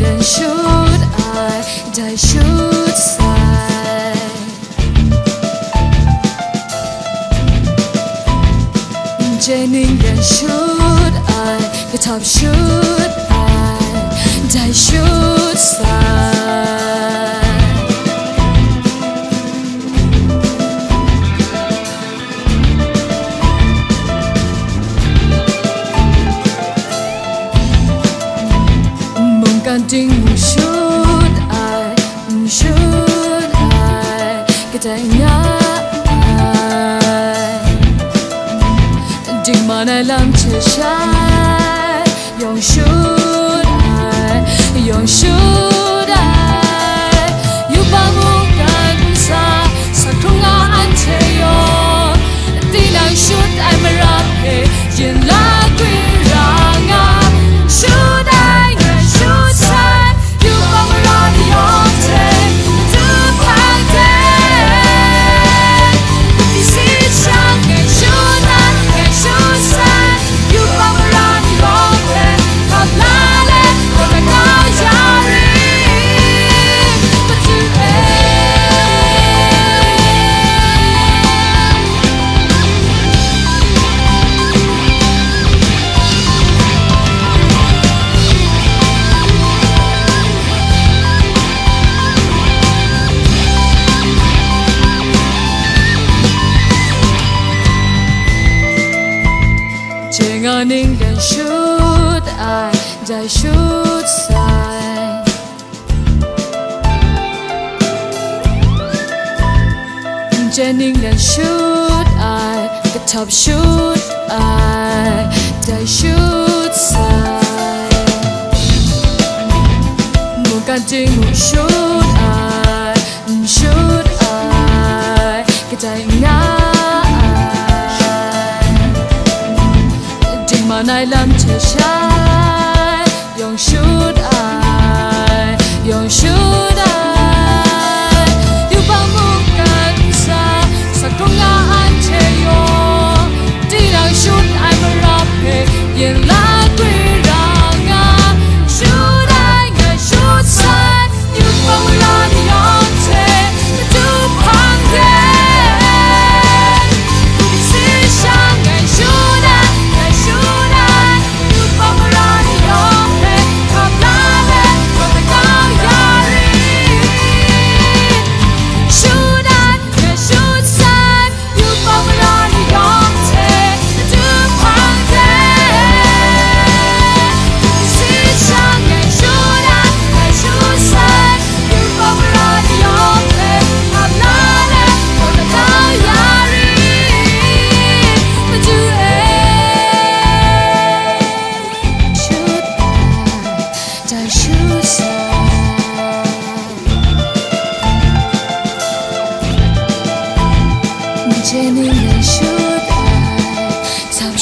人 should I die should sigh 这宁人 should I the top should I die should sigh Ding should I katanya ding mana lam chashai yong should I you bangu kan sa satunga ante yo dilang should I marape yin la gwi ranga should I Ning and should I die should sigh Jenning and should I the top should I die should sigh Muganting should I katanya Manai lam chashai yong should I you bangu kan sa satunga ante yo dilang should I marape yin la gwi ranga should I should sigh you bangu la ante tu pang de Jenny and should I